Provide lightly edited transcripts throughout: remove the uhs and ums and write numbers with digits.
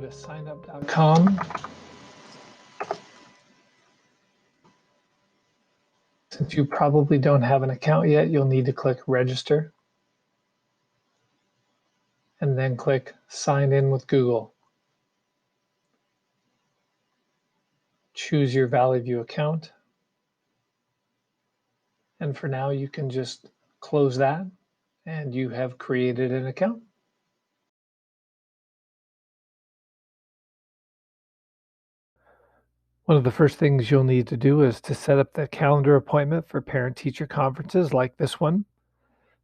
to signup.com. Since you probably don't have an account yet, you'll need to click register and then click sign in with Google. Choose your Valley View account. And for now, you can just close that and you have created an account. One of the first things you'll need to do is to set up the calendar appointment for parent-teacher conferences like this one.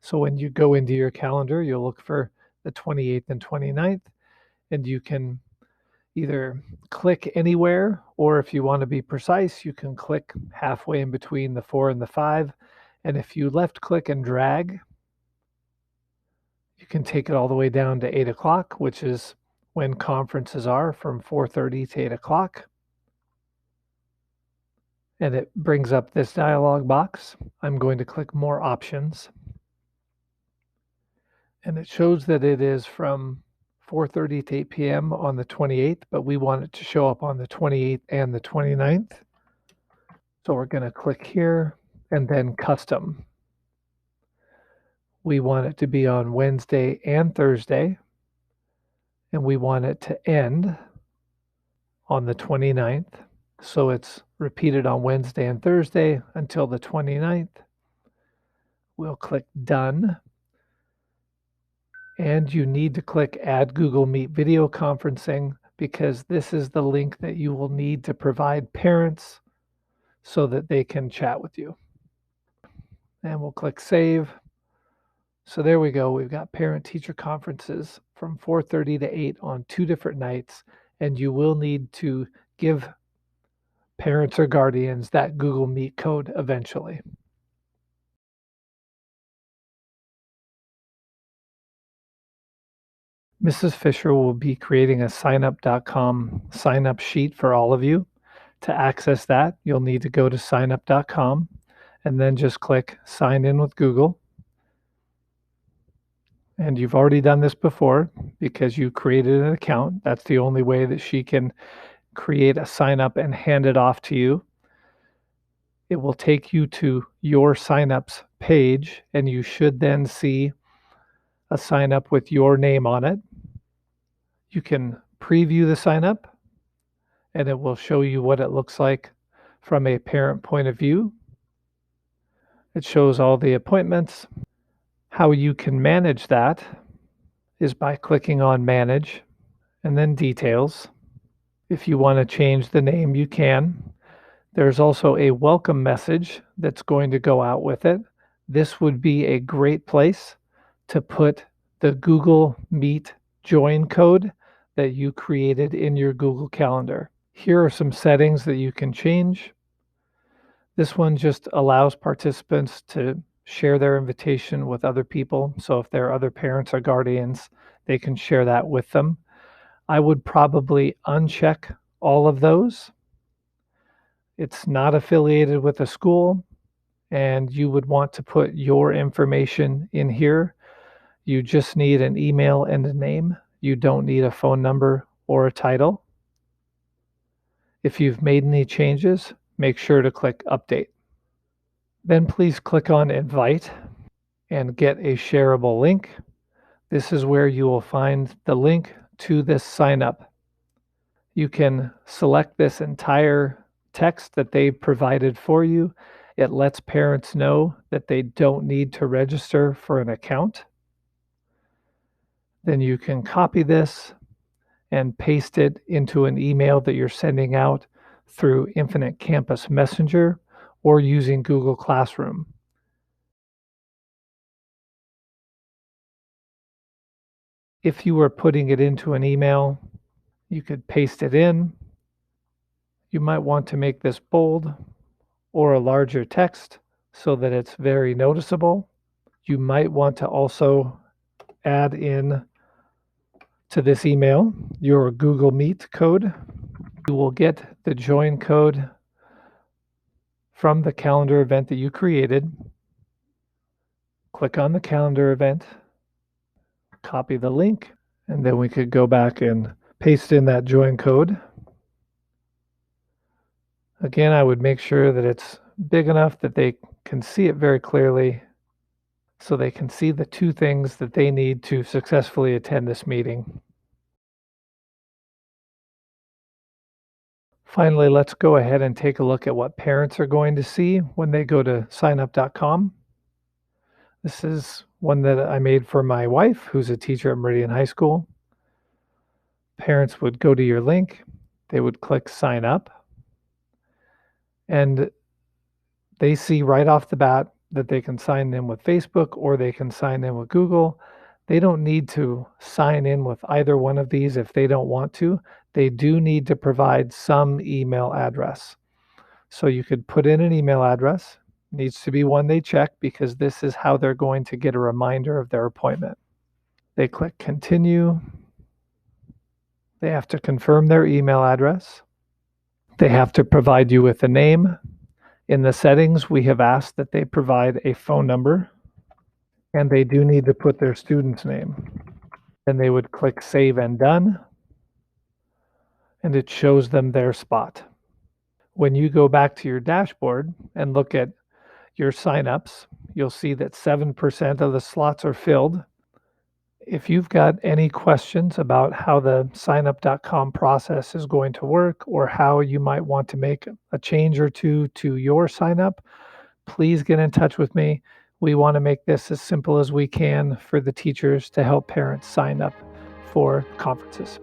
So when you go into your calendar, you'll look for the 28th and 29th, and you can either click anywhere, or if you want to be precise, you can click halfway in between the 4 and the 5. And if you left click and drag, you can take it all the way down to 8 o'clock, which is when conferences are from 4:30 to 8 o'clock. And it brings up this dialog box. I'm going to click more options. And it shows that it is from 4:30 to 8 p.m. on the 28th, but we want it to show up on the 28th and the 29th. So we're going to click here and then custom. We want it to be on Wednesday and Thursday, and we want it to end on the 29th. So it's repeated on Wednesday and Thursday until the 29th. We'll click done. And you need to click add Google Meet video conferencing, because this is the link that you will need to provide parents so that they can chat with you. And we'll click save. So there we go. We've got parent-teacher conferences from 4:30 to 8 on 2 different nights, and you will need to give parents or guardians that Google Meet code eventually. Mrs. Fisher will be creating a signup.com sign-up sheet for all of you. To access that, you'll need to go to signup.com and then just click sign in with Google. And you've already done this before because you created an account. That's the only way that she can create a sign up and hand it off to you. It will take you to your signups page, and you should then see a sign up with your name on it. You can preview the sign up, and it will show you what it looks like from a parent point of view. It shows all the appointments. How you can manage that is by clicking on Manage and then Details. If you want to change the name, you can. There's also a welcome message that's going to go out with it. This would be a great place to put the Google Meet join code that you created in your Google Calendar. Here are some settings that you can change. This one just allows participants to share their invitation with other people. So if there are other parents or guardians, they can share that with them. I would probably uncheck all of those. It's not affiliated with a school, and you would want to put your information in here. You just need an email and a name. You don't need a phone number or a title. If you've made any changes, make sure to click Update. Then please click on Invite and get a shareable link. This is where you will find the link to this sign up. You can select this entire text that they provided for you. It lets parents know that they don't need to register for an account. Then you can copy this and paste it into an email that you're sending out through Infinite Campus Messenger or using Google Classroom. If you were putting it into an email, you could paste it in. You might want to make this bold or a larger text so that it's very noticeable. You might want to also add in to this email your Google Meet code. You will get the join code from the calendar event that you created. Click on the calendar event, copy the link, and then we could go back and paste in that join code. Again, I would make sure that it's big enough that they can see it very clearly, so they can see the two things that they need to successfully attend this meeting. Finally, let's go ahead and take a look at what parents are going to see when they go to signup.com. This is one that I made for my wife, who's a teacher at Meridian High School. Parents would go to your link, they would click sign up, and they see right off the bat that they can sign in with Facebook or they can sign in with Google. They don't need to sign in with either one of these if they don't want to. They do need to provide some email address. So you could put in an email address. It needs to be one they check because this is how they're going to get a reminder of their appointment. They click continue. They have to confirm their email address. They have to provide you with a name. In the settings, we have asked that they provide a phone number, and they do need to put their student's name. Then they would click save and done, and it shows them their spot. When you go back to your dashboard and look at your signups, you'll see that 7% of the slots are filled. If you've got any questions about how the signup.com process is going to work or how you might want to make a change or two to your signup, please get in touch with me. We want to make this as simple as we can for the teachers to help parents sign up for conferences.